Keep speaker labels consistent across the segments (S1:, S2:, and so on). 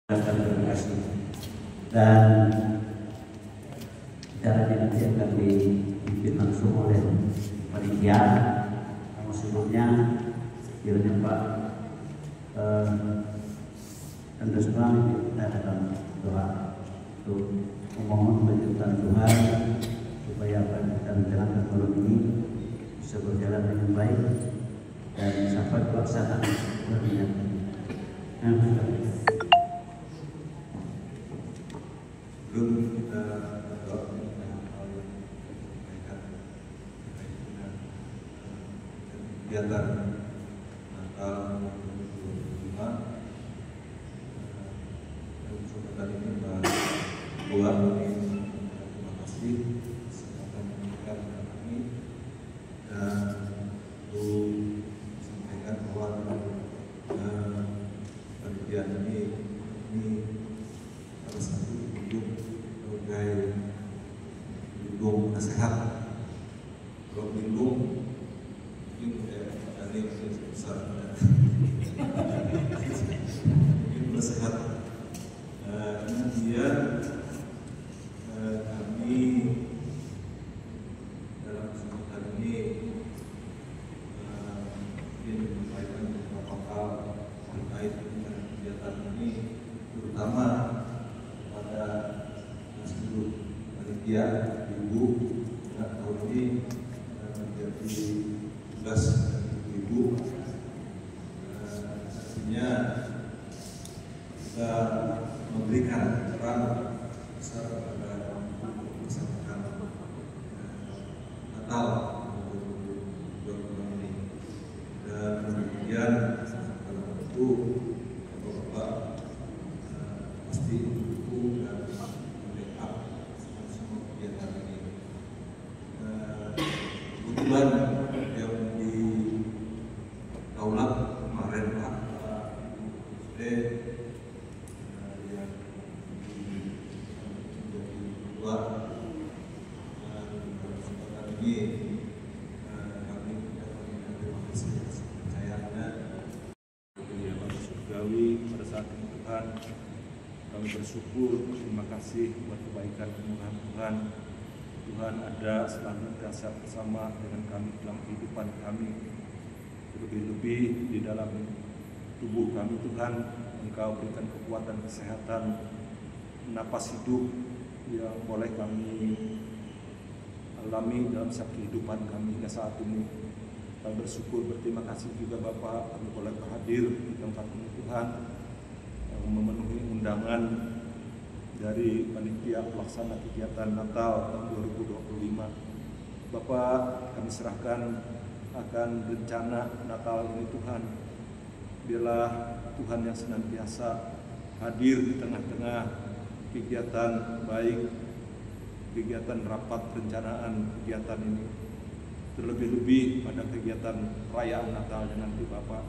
S1: Terima kasih. Dan acara nanti akan dipimpin langsung oleh panitia. Nama sebelumnya kiranya Pak Andesman kita dalam doa untuk memohon penjelasan Tuhan supaya apa yang kita menjalankan malam ini bisa berjalan dengan baik dan sampai pelaksanaan berniat.
S2: Belum kita berdoa dengan hal yang berkaitan dengan kegiatan Natal 2025 dan kesempatan ini Pak Ketua terima kasih kesempatan yang diberikan kepada kami dan untuk sampaikan bahwa penelitian ini salah satu sebagai lindung sehat. Kalau lindung mungkin dari besar mungkin sehat. Kemudian kami dalam kesempatan ini ingin menyampaikan beberapa hal terkait dengan kegiatan ini, terutama kepada seluruh panitia, ibu, tahun ini menjadi tugas ibu. Artinya kita memberikan peran besar pada melaksanakan Natal 2020 ini. Dan kemudian kalau itu Bapak pasti dukung dan kebetulan yang di Daulat kemarin Pak yang menjadi ketua dan kesempatan ini kami menyampaikan terima kasih atas kepercayaannya.
S3: Bapak surgawi, pada saat ini Tuhan kami bersyukur, terima kasih buat kebaikan kemurahan Tuhan. Tuhan ada senantiasa bersama dengan kami dalam kehidupan kami, lebih-lebih di dalam tubuh kami Tuhan. Engkau berikan kekuatan, kesehatan, napas hidup yang boleh kami alami dalam setiap kehidupan kami hingga saat ini. Kami bersyukur, berterima kasih juga Bapak, kami boleh hadir di tempat ini Tuhan yang memenuhi undangan dari panitia pelaksana kegiatan Natal tahun 2025. Bapak, kami serahkan akan rencana Natal ini Tuhan. Biarlah Tuhan yang senantiasa hadir di tengah-tengah kegiatan baik, kegiatan rapat perencanaan kegiatan ini. Terlebih-lebih pada kegiatan perayaan Natal nanti Bapak.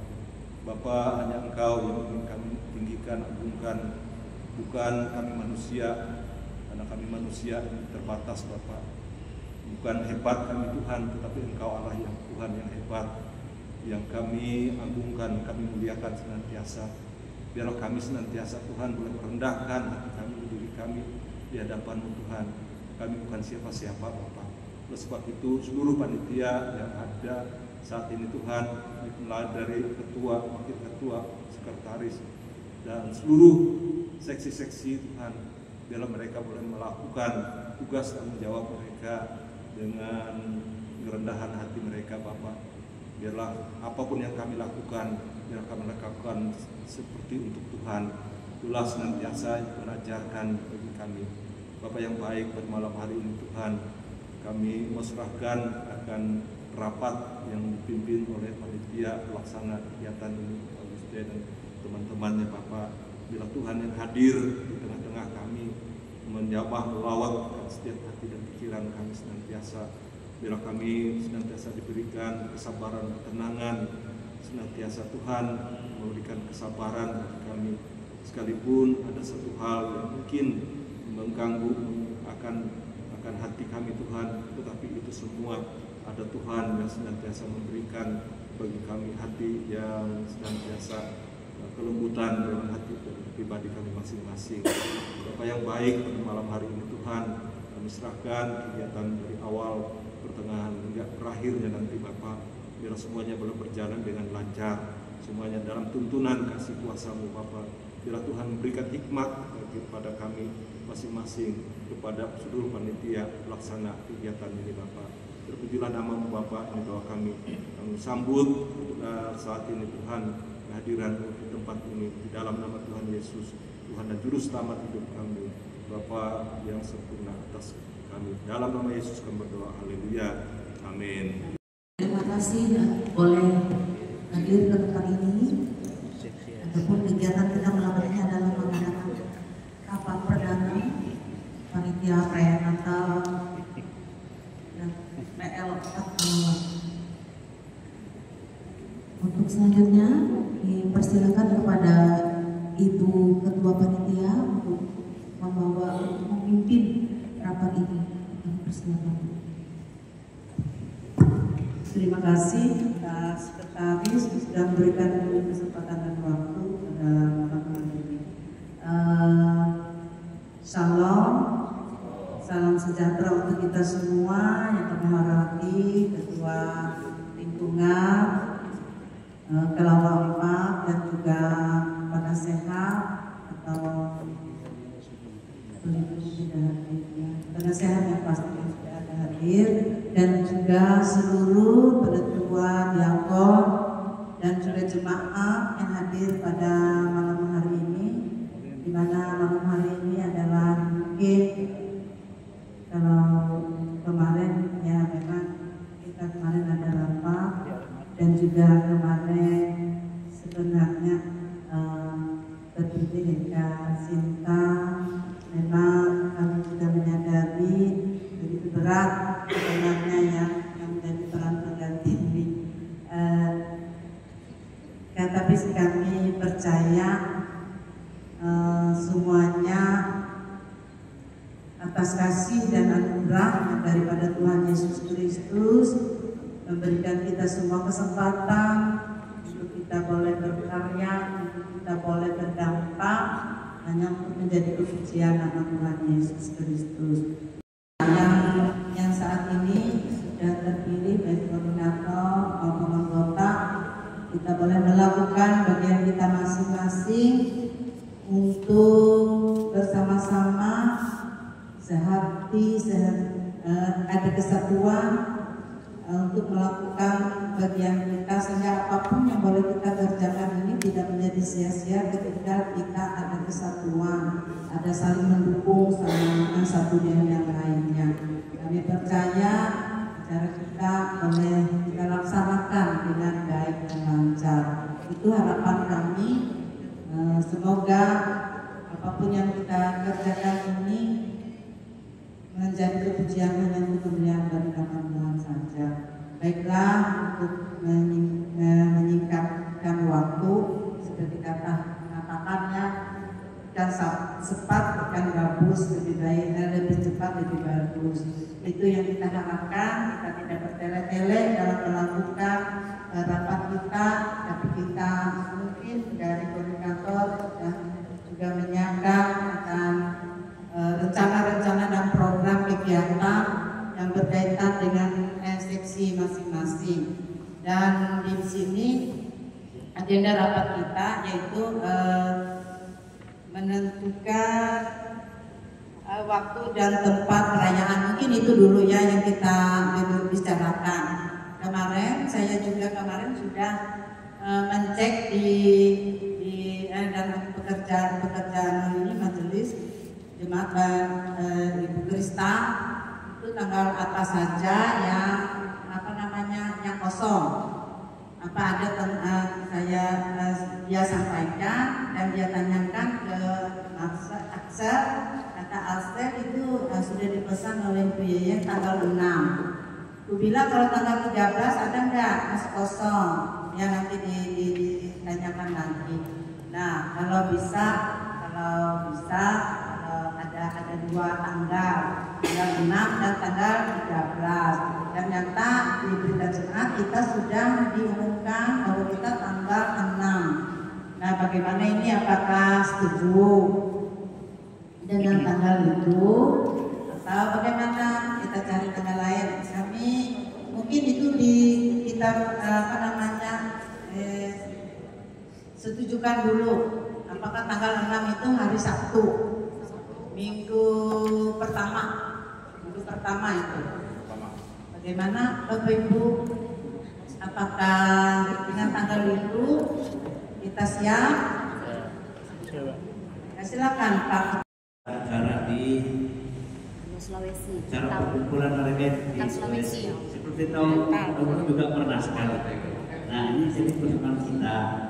S3: Bapak, hanya Engkau yang ingin kami tinggikan, agungkan, bukan kami manusia, karena kami manusia ini terbatas Bapak. Bukan hebat kami Tuhan, tetapi Engkau Allah yang Tuhan yang hebat, yang kami agungkan, kami muliakan senantiasa. Biarlah kami senantiasa Tuhan boleh merendahkan hati kami, diri kami di hadapan-Mu Tuhan. Kami bukan siapa-siapa Bapak. Oleh sebab itu seluruh panitia yang ada saat ini Tuhan, mulai dari ketua, wakil ketua, sekretaris, dan seluruh seksi-seksi Tuhan, biarlah mereka boleh melakukan tugas tanggung jawab mereka dengan kerendahan hati mereka Bapak. Biarlah apapun yang kami lakukan, biarlah kami lakukan seperti untuk Tuhan. Itulah senantiasa mengajarkan bagi kami. Bapak yang baik, pada malam hari ini Tuhan, kami menyerahkan akan rapat yang dipimpin oleh panitia pelaksana kegiatan ini, Pak Gusti dan teman-temannya Bapak. Bila Tuhan yang hadir di tengah-tengah kami, menjamah melawat setiap hati dan pikiran kami senantiasa. Bila kami senantiasa diberikan kesabaran, ketenangan, senantiasa Tuhan memberikan kesabaran bagi kami. Sekalipun ada satu hal yang mungkin mengganggu akan hati kami Tuhan, tetapi itu semua ada Tuhan yang senantiasa memberikan bagi kami hati yang senantiasa kelembutan dalam hati pribadi kami masing-masing. Bapa yang baik, pada malam hari ini Tuhan, kami serahkan kegiatan dari awal, pertengahan hingga berakhirnya nanti Bapa, biar semuanya boleh berjalan dengan lancar, semuanya dalam tuntunan kasih kuasa-Mu Bapa. Biar Tuhan memberikan hikmat kepada kami masing-masing, kepada seluruh panitia pelaksana kegiatan ini Bapa. Terpujilah nama-Mu Bapa, ini doa kami sambut saat ini Tuhan kehadiran-Mu di tempat ini, di dalam nama Tuhan Yesus, Tuhan dan Juru Selamat hidup kami, Bapa yang sempurna atas kami. Dalam nama Yesus kami berdoa, haleluya, amin.
S4: Terima kasih boleh hadir ke tempat ini. Ataupun kegiatan kita melakukannya adalah mengadakan rapat perdana panitia perayaan Natal dan PL 4. Untuk selanjutnya dipersilakan kepada Ibu Ketua Panitia untuk memimpin rapat ini. Persilakan.
S5: Terima kasih atas sekretaris sudah memberikan kesempatan dan waktu pada malam hari ini. Salam sejahtera untuk kita semua yang kami hormati Ketua Lingkungan Kelawar 4 dan juga penasehat atau penasehat yang pasti sudah ada hadir, dan juga seluruh penetua, diakon, dan juga jemaat yang hadir pada malam hari ini, di mana malam hari ini adalah mungkin kalau kemarin ya memang kita kemarin ada rapat, dan juga kemarin sebenarnya Berbinika Sinta memang kami sudah menyadari begitu berat sebenarnya yang menjadi peran pengganti ini. Tapi kami percaya semuanya atas kasih dan anugerah daripada Tuhan Yesus Kristus memberikan kita semua kesempatan untuk kita boleh berkarya, untuk kita boleh berdampak hanya untuk menjadi kepujian nama Tuhan Yesus Kristus. Yang saat ini sudah terpilih baik koordinator maupun anggota, kita boleh melakukan bagian kita masing-masing untuk bersama-sama sehati, ada kesatuan untuk melakukan bagian kita, sehingga apapun yang boleh kita kerjakan ini tidak menjadi sia-sia ketika kita ada kesatuan, ada saling mendukung sama satu dengan yang lainnya. Kami percaya cara kita boleh kita laksanakan dengan baik dan lancar. Itu harapan kami. Semoga apapun yang kita kerjakan ini menjadi kepujian dan kemuliaan dari nama Tuhan saja. Baiklah, untuk menyingkatkan waktu seperti katakannya, ikan cepat ikan gabus lebih baik, lebih cepat lebih bagus. Itu yang kita harapkan. Kita tidak bertele-tele dalam melakukan rapat kita, tapi kita mungkin dari koordinator dan juga menyiapkan akan rencana-rencana dan program kegiatan yang berkaitan dengan seksi masing-masing. Dan di sini agenda rapat kita yaitu menentukan waktu dan tempat perayaan. Mungkin itu dulu ya yang kita bicarakan. Kemarin saya juga sudah mencek di dalam pekerjaan ini majelis Jemaat Ibu Krista itu tanggal apa saja yang yang kosong. Apa ada dia sampaikan dan dia tanyakan ke Akser, kata Akser itu sudah dipesan oleh Bu Yeye tanggal 6. Bu bilang kalau tanggal 13 ada enggak masih kosong, ya nanti ditanyakan nanti. Nah kalau bisa ada dua tanggal 6 dan tanggal 13. Dan nyata di berita jemaat kita sudah diumumkan bahwa kita tanggal 6. Nah bagaimana ini, apakah setuju dengan tanggal itu, atau bagaimana kita cari tanggal lain. Kami mungkin itu kita setujukan dulu apakah tanggal 6 itu hari Sabtu, minggu pertama itu. Bagaimana Bapak Ibu, apakah dengan tanggal itu kita siap? Ya, silakan Pak.
S1: Acara di
S6: Sulawesi,
S1: acara perkumpulan Arabian di Sulawesi. Seperti tahu juga pernah sekali. Nah, ini jadi perjuangan kita.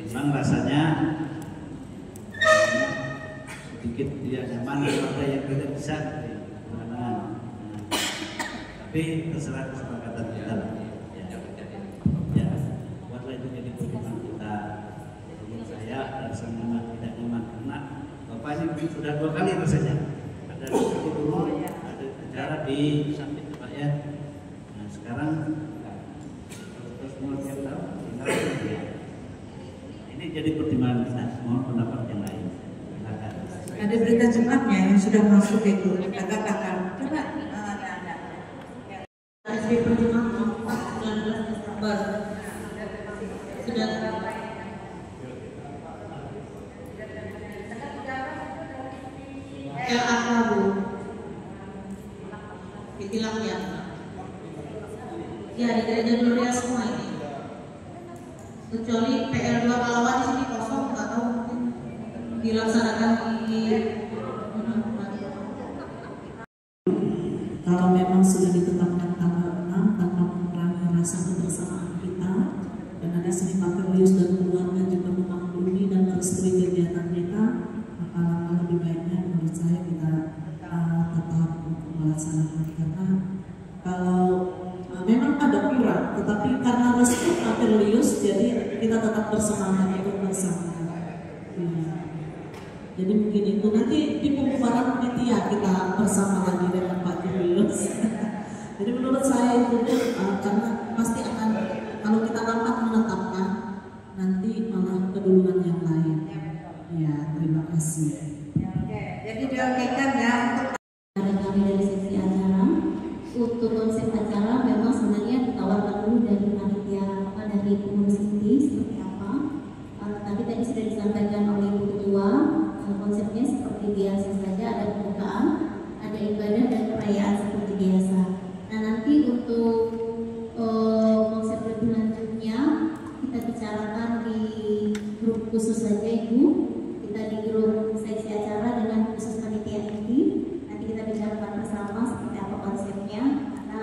S1: Memang rasanya sedikit tidak nyaman pada yang tidak bisa tapi terserah kesepakatan kita. Ya, buatlah itu jadi perjuangan kita. Menurut saya rasa nyaman tidak nyaman karena Bapak ini sudah 2 kali rasanya ada dulu ada acara di samping Pak ya. Nah sekarang terus mulai tiap tahun ya. Ini jadi pertimbangan kita. Mohon pendapat yang lain. Silakan.
S5: Ada berita cepatnya yang sudah masuk itu, katakan. Coba ada.
S4: SD Perjuangan 19 Desember sudah LAK Bu ditilang ya. Ya di gereja Gloria semua ini. Kecuali PL2 Pahlawan di sini kosong, nggak tahu mungkin dilaksanakan di
S7: kalau memang sudah ditetapkan tanggal 6 tanpa mengurangi rasa kebersamaan kita dan ada Sri Pakelius dan keluarga juga memaklumi dan merestui kegiatan kita, maka langkah lebih baiknya menurut saya kita tetap untuk melaksanakan karena kalau memang ada kurang, tetapi karena restu Pakelius jadi kita tetap bersemangat untuk bersama. Jadi mungkin itu nanti di pembubaran panitia kita bersama lagi dengan Pak Julius. Jadi menurut saya itu karena pasti akan kalau kita dapat menetapkan nanti malah keduluan yang lain. Ya terima kasih.
S5: Jadi diokekan ya.
S6: Ada kami dari seksi acara. Untuk konsep acara memang sebenarnya ditawarkan dulu dari panitia dari pengurus inti seperti apa. Tapi tadi sudah disampaikan oleh Ibu Ketua. Konsepnya seperti biasa saja, ada pembukaan, ada ibadah dan perayaan seperti biasa. Nah nanti untuk konsep lebih lanjutnya kita bicarakan di grup khusus saja Ibu. Kita di grup seksi acara dengan khusus panitia inti. Nanti kita bicarakan bersama seperti apa konsepnya. Karena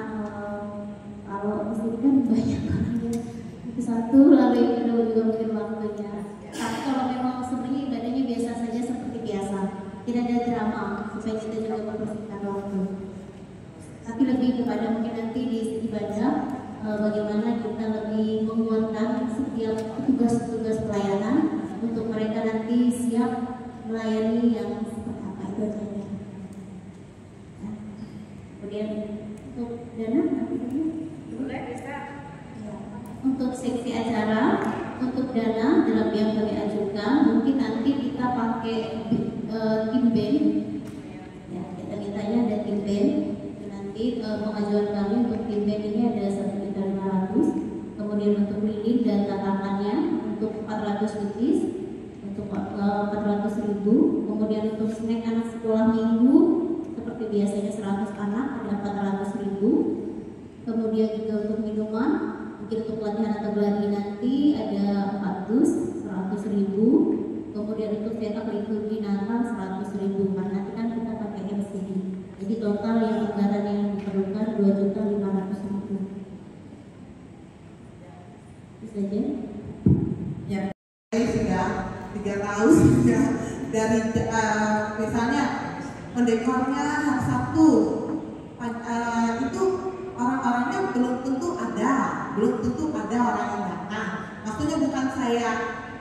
S6: kalau di sini kan banyak orangnya itu satu lalu yang kedua juga mungkin waktunya. Tapi kalau memang sebenarnya ibadahnya biasa saja seperti biasa, tidak ada drama supaya kita juga mempersingkat waktu. Tapi lebih kepada mungkin nanti di ibadah bagaimana kita lebih menguatkan setiap tugas-tugas pelayanan untuk mereka nanti siap melayani yang seperti apa itu saja. Ya. Kemudian untuk dana boleh bisa. Ya. Untuk seksi acara. Untuk dana dalam yang kami ajukan mungkin nanti kita pakai tim band ya, kita mintanya ada tim band nanti pengajuan kami untuk tim band ini ada 1.500.000 kemudian untuk lilin dan tatakannya untuk 400 rupiah untuk 400.000 kemudian untuk snack anak sekolah minggu seperti biasanya 100 anak ada 400.000 kemudian juga untuk minuman mungkin untuk pelatihan atau geladi nanti ada 100.000 kemudian untuk cetak liturgi Natal 100.000 karena nanti kan kita pakai MCD jadi total yang anggaran yang diperlukan 2.500.000 bisa aja
S5: Ya, saya sudah 3 tahun ya dari misalnya mendekornya hari Sabtu itu orang-orangnya belum tentu ada orang yang datang. Maksudnya bukan saya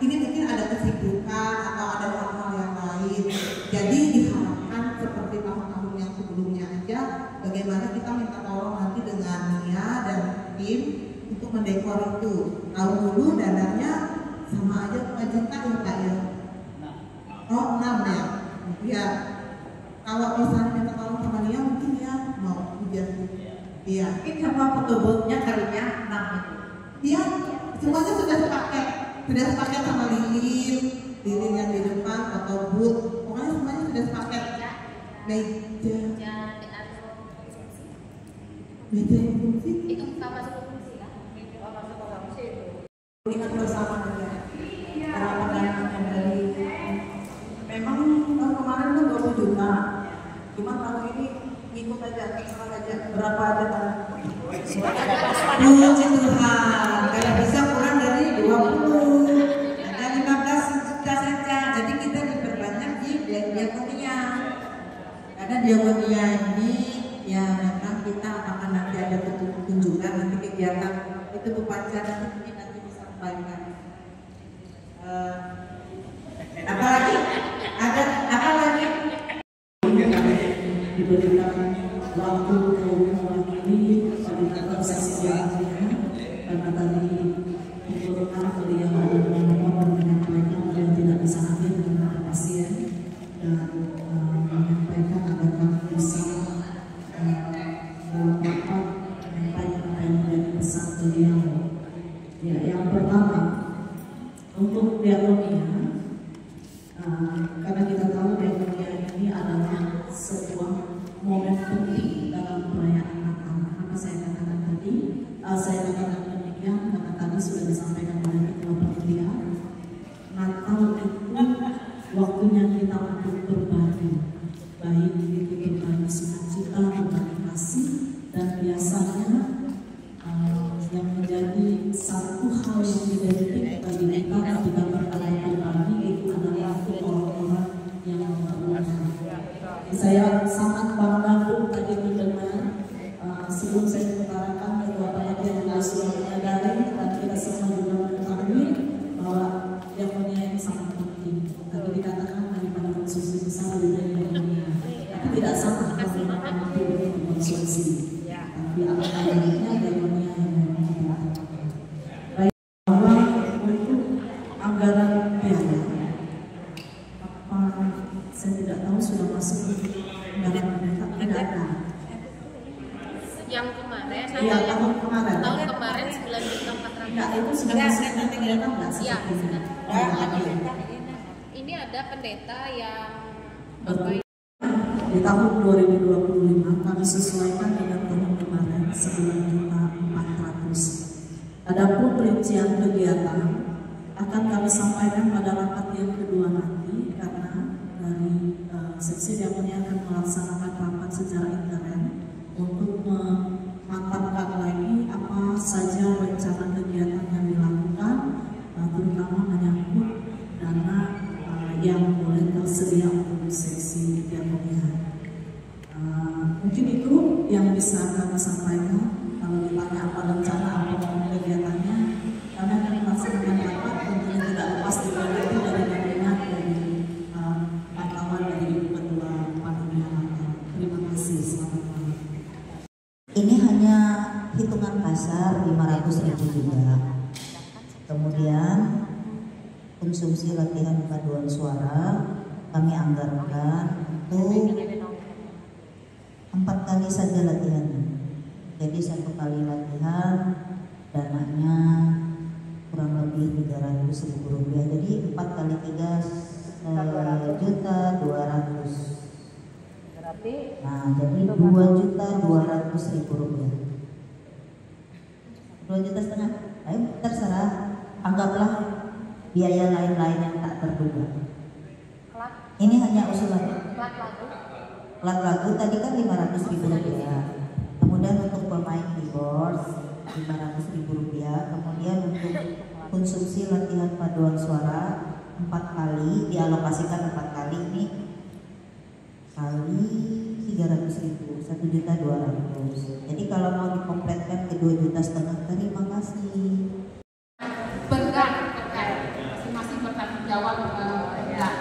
S5: ini mungkin ada kesibukan atau ada hal-hal yang lain. Jadi diharapkan seperti tahun-tahun yang sebelumnya aja, bagaimana kita minta tolong nanti dengan Nia dan tim untuk mendekor itu. Tahun dulu dananya sama aja 5 juta ya Pak ya. Oh 6 ya.
S8: Ya, kalau misalnya minta tolong sama dia mungkin dia mau biar dia.
S5: Mungkin sama pekebunnya kalinya 6 itu.
S8: Dia semuanya sudah sepaket sama lilin yang di depan atau boot, pokoknya semuanya sudah sepaket. Meja yang fungsi
S9: itu sama fungsi kan?
S5: Ingat bersama aja. Berapa dana dari memang kemarin kan 20 juta. Cuma tahun ini ngikut aja, terserah aja. Berapa aja tanah? Puji Tuhan, kalau bisa kurang dari 20. Ada 15 juta saja. Jadi kita diperbanyak di diakonia. Karena diakonia ini ya memang kita akan nanti ada kunjungan nanti kegiatan itu upacara ini nanti disampaikan. Apa lagi? Ada apa lagi?
S7: Diberikan waktu untuk mewakili pada sesi selanjutnya karena tadi pukul 6 beliau ada menyampaikan beliau tidak bisa hadir dengan pasien dan menyampaikan agar kami bisa dalam rapat menyampaikan apa yang menjadi pesan beliau. Ya, yang pertama untuk diakonia, karena kita tahu diakonia ini adalah sebuah momen penting dalam perayaan Natal. Maka saya katakan tadi, saya katakan demikian karena tadi sudah disampaikan oleh Ketua Panitia. Natal itu waktunya kita untuk berbagi, baik itu berbagi sukacita, berbagi kasih, dan biasanya yang menjadi satu hal yang identik bagi kita ketika berada berbagi itu adalah orang-orang yang membutuhkan. Saya sangat bangga Bu tadi mendengar sebelum saya mengutarakan Ketua Panitia juga sudah menyadari dan kita semua juga mengetahui bahwa diakonia ini sangat penting. Tadi dikatakan daripada konsumsi besar lebih dari diakonia, tapi tidak sama kalau memang mampu untuk konsumsi. Tapi apa adanya diakonia yang memang dibutuhkan. Baik, bahwa untuk anggaran biaya saya tidak tahu sudah masuk anggaran pendeta tidak ada.
S9: Yang kemarin,
S5: Iya, tahun kemarin.
S9: tahun kemarin 9.400.000.
S5: Enggak, itu sudah masuk ke pendeta enggak sih?
S9: Iya, sudah.
S5: Oh,
S9: Ini ada pendeta yang
S7: Di tahun 2025 kami sesuaikan dengan tahun kemarin 9.400.000. Adapun rincian kegiatan akan kami sampaikan pada rapat yang kedua nanti karena dari seksi diakonia akan melaksanakan rapat secara intern untuk memantapkan lagi apa saja rencana kegiatan yang dilakukan, terutama menyangkut dana yang boleh tersedia untuk seksi diakonia. Mungkin itu yang bisa kami sampaikan. Kalau ditanya apa rencana apa kegiatannya, kami akan melaksanakan rapat tentunya tidak lepas dibantu dari bimbingan dari pantauan dari Ketua Panitia Natal. Terima kasih, selamat malam.
S10: Ini hanya hitungan kasar 500.000 juga. Kemudian konsumsi latihan paduan suara kami anggarkan untuk 4 kali saja latihan. Jadi 1 kali latihan dananya kurang lebih 300.000 rupiah. Jadi 4 kali 3 1.200.000. Nah, jadi 2.200.000 rupiah. 2,5 juta. Ayo terserah. Anggaplah biaya lain-lain yang tak terduga. Ini hanya usulan. Plat lagu tadi kan 500.000 rupiah. Kemudian untuk pemain keyboard 500.000 rupiah. Kemudian untuk konsumsi latihan paduan suara 4 kali, dialokasikan 4 kali ini kali 300.000, 1.200.000. Jadi kalau mau dikompletkan ke 2,5 juta, terima kasih.
S9: berkat masing-masing bertanggung jawab enggak.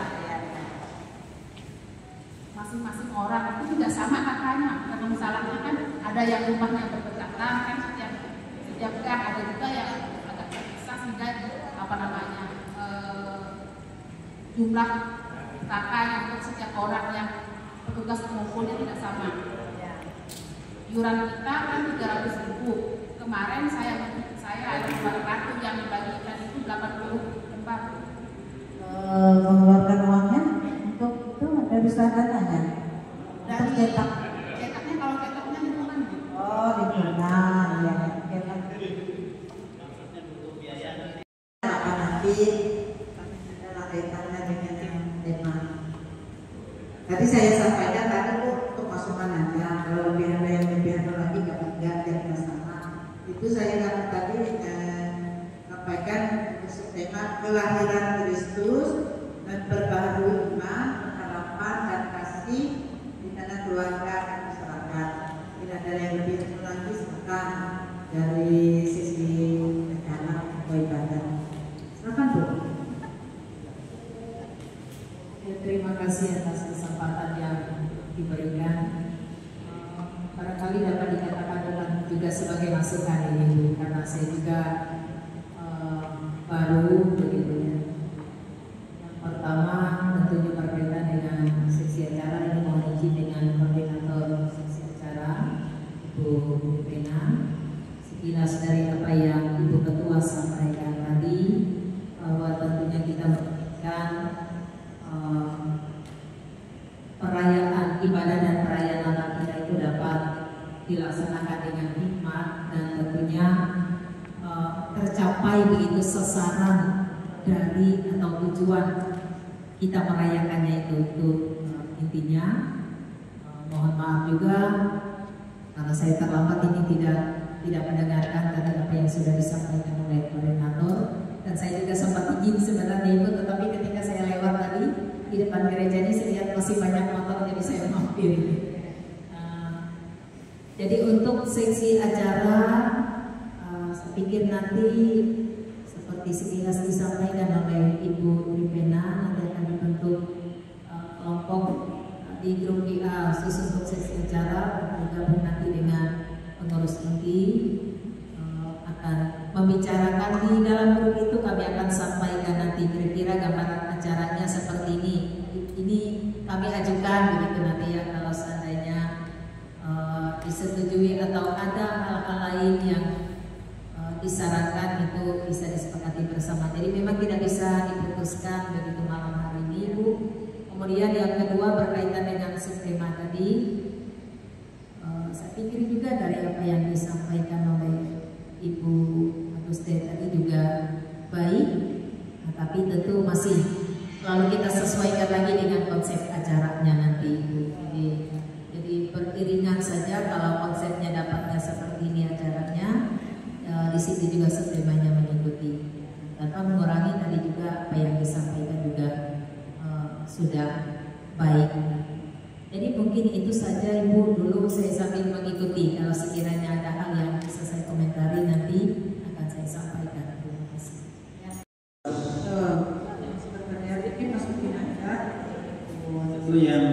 S9: Masing-masing orang itu juga sama kakaknya. Karena misalnya kan ada yang rumahnya berdekatan kan setiap gang, ada juga yang agak terpisah sehingga jumlah kakak untuk setiap orang yang petugas pengumpulnya tidak sama. Iuran kita kan 300.000. Kemarin saya ada kartu yang dibagikan itu 80 lembar.
S5: Mengeluarkan uangnya untuk itu dari dananya.
S9: Dari cetaknya, kalau cetaknya hitungan.
S5: Oh, hitungan, ya. Apa nanti adalah kaitannya dengan tema. Tadi saya sampaikan tadi untuk masukan aja. Kalau lebih ada yang lebih ada lagi nggak ada masalah. Itu saya tadi sampaikan untuk tema kelahiran Kristus dan berbaharui iman, harapan dan kasih di tengah keluarga dan masyarakat. Tidak ada yang lebih lagi silakan dari sisi acara atau ibadah. Silakan Bu.
S7: Ya, terima kasih atas kesempatan yang diberikan. Barangkali dapat dikatakan juga sebagai masukan ini Bu, karena saya juga baru begitu ya. Yang pertama tentunya berkaitan dengan seksi acara, ini mohon izin dengan koordinator seksi acara Ibu Pena. Sekilas dari apa yang Ibu Ketua sampaikan tadi, bahwa tentunya kita memberikan perayaan ibadah dan perayaan Natal kita itu dapat dilaksanakan dengan hikmat dan tentunya tercapai begitu sasaran dari atau tujuan kita merayakannya itu intinya. Mohon maaf juga karena saya terlambat ini tidak mendengarkan tadi apa yang sudah disampaikan oleh koordinator, dan saya juga sempat izin sebenarnya Ibu, tetapi ketika saya lewat tadi di depan gereja ini saya lihat masih banyak motor, jadi saya mampir. Jadi untuk seksi acara saya pikir nanti seperti sekilas disampaikan oleh Ibu Tripena, nanti akan dibentuk kelompok di grup IA khusus untuk seksi acara, bergabung nanti dengan pengurus inti, akan membicarakan di dalam grup itu. Kami akan sampaikan nanti kira-kira gambaran acaranya seperti ini. Ini kami ajukan begitu nanti ya, kalau seandainya disetujui atau ada hal-hal lain yang disarankan itu bisa disepakati bersama. Jadi memang tidak bisa diputuskan begitu malam hari ini Bu. Kemudian yang kedua berkaitan dengan subtema tadi, saya pikir juga dari apa yang disampaikan oleh Ibu Aguste tadi juga baik, nah, tapi tentu masih lalu kita sesuaikan lagi dengan konsep acaranya nanti Ibu. Jadi beriringan saja, kalau konsepnya dapatnya seperti ini acaranya, di situ juga subtemanya mengikuti, tanpa mengurangi tadi juga apa yang disampaikan juga sudah baik. Jadi mungkin itu saja Ibu, dulu saya sambil mengikuti. Kalau sekiranya ada hal yang bisa saya komentari nanti akan saya sampaikan. Terima kasih.
S5: Sebenarnya ini masukin aja.
S1: Itu yang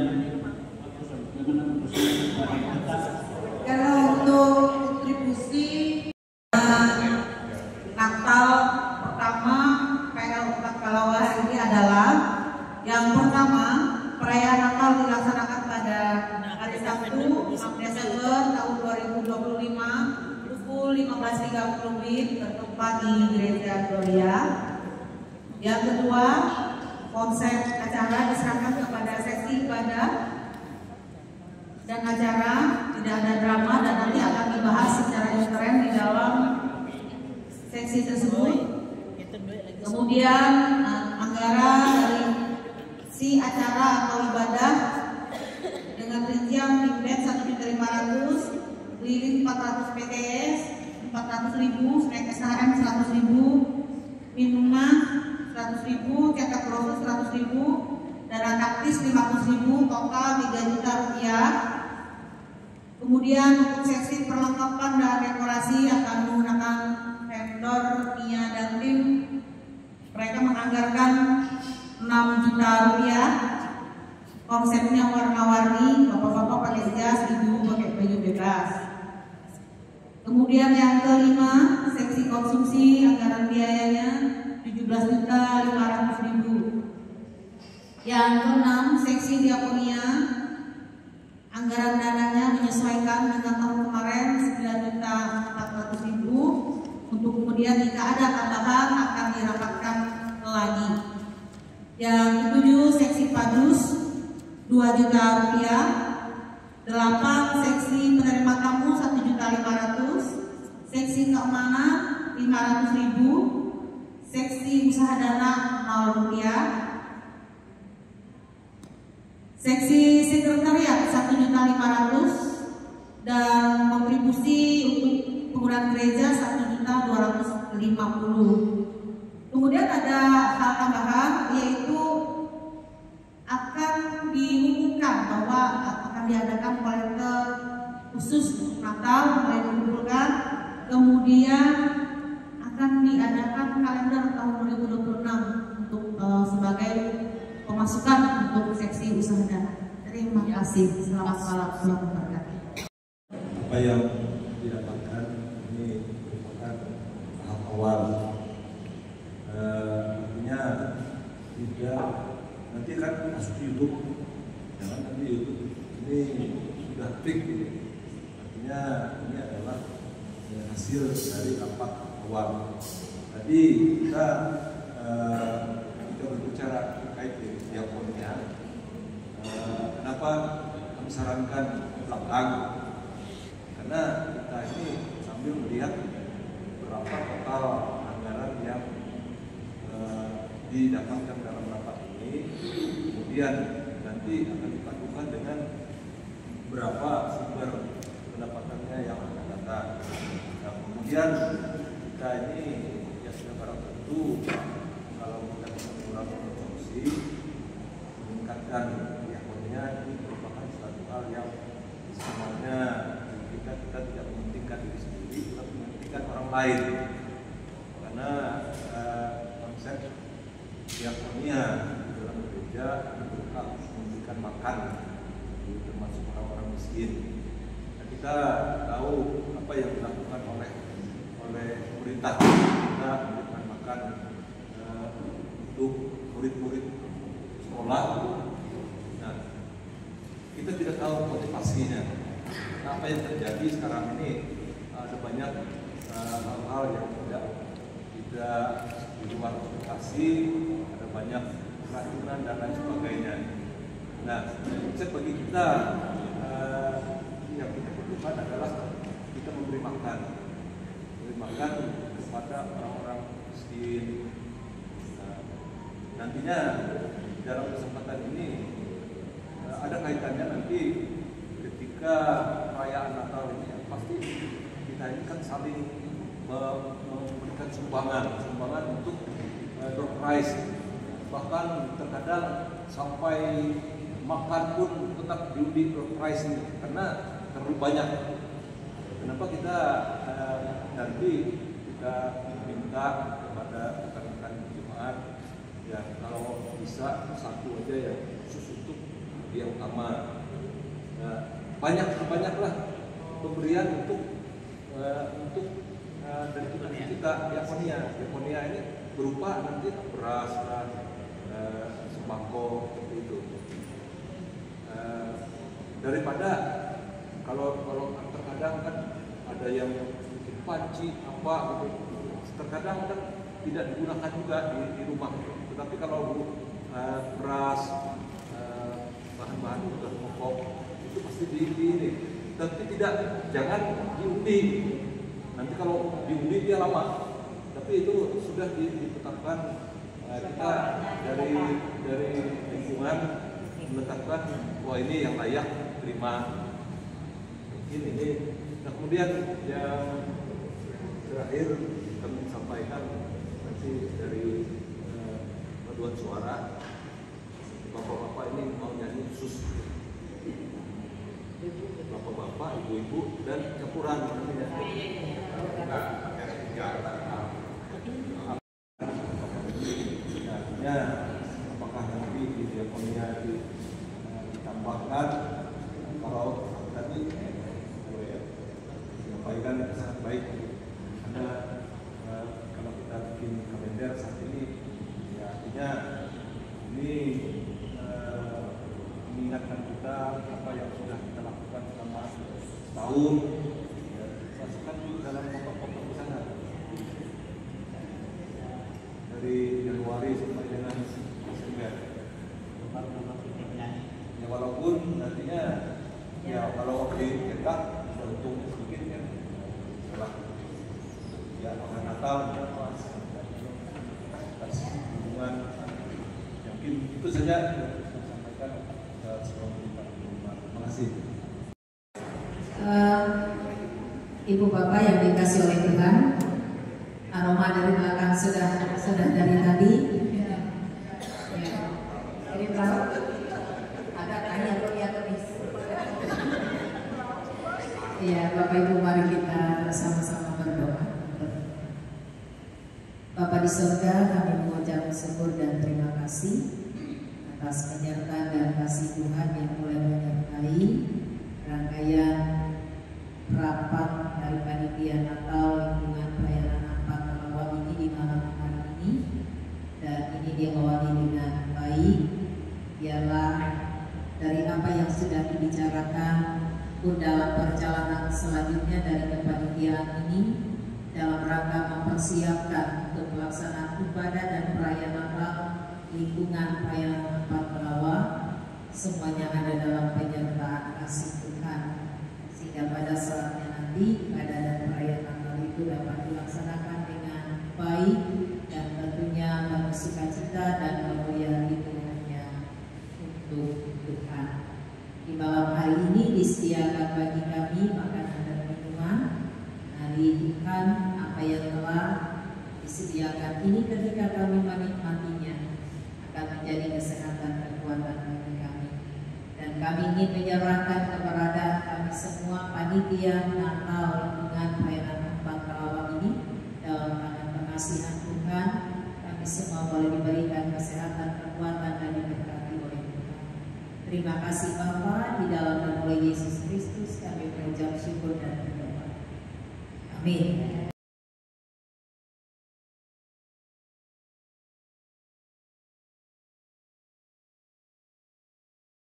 S5: kalau untuk kontribusi Natal pertama PL Kalawah ini adalah yang pertama, perayaan Natal dilaksanakan pada hari Sabtu 6 Desember tahun 2025 pukul 15.30 WIB bertempat di Gereja Gloria. Yang kedua, konsep acara diserahkan kepada seksi ibadah dan acara, tidak ada drama dan nanti akan dibahas secara intern di dalam seksi tersebut. Kemudian anggaran dari si acara atau ibadah dengan rincian timbet 1.500.000, lilin 400 PTS 400.000, snack SHM 100.000, minuman 100.000, cetak brosur 100.000, dana taktis 500.000, total 3 juta rupiah. Kemudian untuk seksi perlengkapan dan dekorasi akan menggunakan vendor Mia dan tim. Mereka menganggarkan 6 juta rupiah. Konsepnya warna-warni, bapak-bapak pakai jas, ibu pakai baju bebas. Kemudian yang kelima, seksi konsumsi anggaran biayanya 17.500.000.
S4: Yang keenam, seksi diakonia anggaran dananya menyesuaikan dengan tahun kemarin 9.400.000, untuk kemudian jika ada tambahan akan dirapatkan lagi. Yang ketujuh, seksi padus 2 juta rupiah. 8, seksi penerima tamu 1.500.000, seksi keamanan 500.000, seksi usaha dana 0 rupiah, seksi sekretariat 1.500.000, dan kontribusi untuk penggunaan gereja 1.250.000. Kemudian ada hal tambahan, yaitu akan diumumkan bahwa akan diadakan kolektor khusus Natal mulai dikumpulkan, kemudian akan diadakan kalender tahun 2026 untuk sebagai pemasukan untuk seksi usaha dana. Terima kasih. Selamat malam, selamat berkati.
S2: Apa yang didapatkan ini merupakan tahap awal. Artinya tidak nanti kan masuk YouTube, jangan nanti YouTube ini sudah fix gitu. Artinya ini adalah hasil dari rapat awal. Tadi kita berbicara terkait diakonia. Kenapa kami sarankan belakang? Karena kita ini sambil melihat berapa total anggaran yang didapatkan dalam rapat ini, kemudian nanti akan dipadukan dengan berapa sumber pendapatannya yang akan datang. Nah, kemudian kita ini ya sudah barang tentu kalau kita bisa mengurangi konsumsi, meningkatkan diakonia, ini merupakan suatu hal yang sebenarnya kita tidak mementingkan diri sendiri, tapi mementingkan orang lain. Karena konsep diakonia dalam gereja harus memberikan makan, termasuk orang-orang miskin. Nah, kita tahu apa yang dilakukan oleh pemerintah. Kita memberikan makan untuk murid-murid sekolah. Nah, kita tidak tahu motivasinya. Nah, apa yang terjadi sekarang ini ada banyak hal-hal yang tidak di luar motivasi, ada banyak keracunan dan lain sebagainya. Nah, bagi kita yang kita butuhkan adalah kita memberi makan kepada orang-orang miskin. Nantinya dalam kesempatan ini ada kaitannya nanti ketika perayaan Natal ini, pasti kita ini kan saling memberikan sumbangan untuk door prize, bahkan terkadang sampai makan pun tetap diundi door prize ini karena terlalu banyak. Kenapa kita nanti kita minta kepada rekan-rekan jemaat ya kalau bisa satu aja yang khusus untuk yang utama. Banyaklah pemberian untuk dari kita diakonia ini berupa nanti beras, sembako seperti itu. Daripada kalau terkadang kan ada yang bikin panci apa gitu, terkadang kan tidak digunakan juga di rumah. Tetapi kalau beras, bahan-bahan kebutuhan pokok itu pasti ini. Tapi jangan diundi. Nanti kalau diundi dia lama. Tapi itu sudah ditetapkan kita dari lingkungan menetapkan bahwa ini yang layak terima. Ini. Nah, kemudian yang terakhir kami sampaikan nanti dari paduan suara, bapak-bapak ini mau nyanyi khusus. Bapak-bapak, ibu-ibu, dan campuran namanya. Artinya apakah nanti di diakonia ditambahkan, kalau tadi sampaikan sangat baik karena kalau kita bikin kalender saat ini ya artinya ini
S3: mengingatkan kita apa yang sudah kita lakukan selama tahun. Ya, masukkan juga dalam pokok-pokok pesanan dari Januari sampai dengan Desember. Ya walaupun nantinya ya kalau dicetak untungnya sedikit ya setelah ya akan Natal atas hubungan mungkin itu saja yang saya sampaikan sebelum kita berjumpa. Terima kasih.
S11: Ibu Bapak yang dikasih oleh Tuhan, aroma dari belakang sudah dari tadi. Ini tahu ada tanya ya tulis. Iya, Bapak Ibu mari kita bersama-sama berdoa. Bapak di surga, kami mengucap syukur dan terima kasih atas penyertaan dan kasih Tuhan yang mulai menyertai rangkaian rapat dari panitia Natal lingkungan pelayanan Natal Kalawang ini di malam hari ini, dan ini diawali dengan baik. Biarlah dari apa yang sudah dibicarakan pun dalam perjalanan selanjutnya dari kepanitiaan ini dalam rangka mempersiapkan untuk pelaksanaan ibadah dan perayaan Natal lingkungan pelayanan Natal Kalawang, semuanya ada dalam penyertaan kasih Tuhan, sehingga pada saatnya nanti ibadah dan perayaan Natal itu dapat dilaksanakan dengan baik dan tentunya penuh sukacita dan memuliakan Tuhannya untuk Tuhan. Di malam hari ini disediakan bagi kami makanan dan minuman dari Tuhan. Apa yang telah disediakan ini ketika kami menikmatinya akan menjadi kesehatan dan kekuatan bagi kami. Dan kami ingin menyerahkan keberadaan kami semua panitia Natal lingkungan pelayanan Natal Kalawang ini dalam tangan pengasihan Tuhan. Kami semua boleh diberikan kesehatan, kekuatan dan diberkati oleh Tuhan. Terima kasih Bapa, di dalam nama Yesus Kristus kami mengucap syukur dan berdoa. Amin.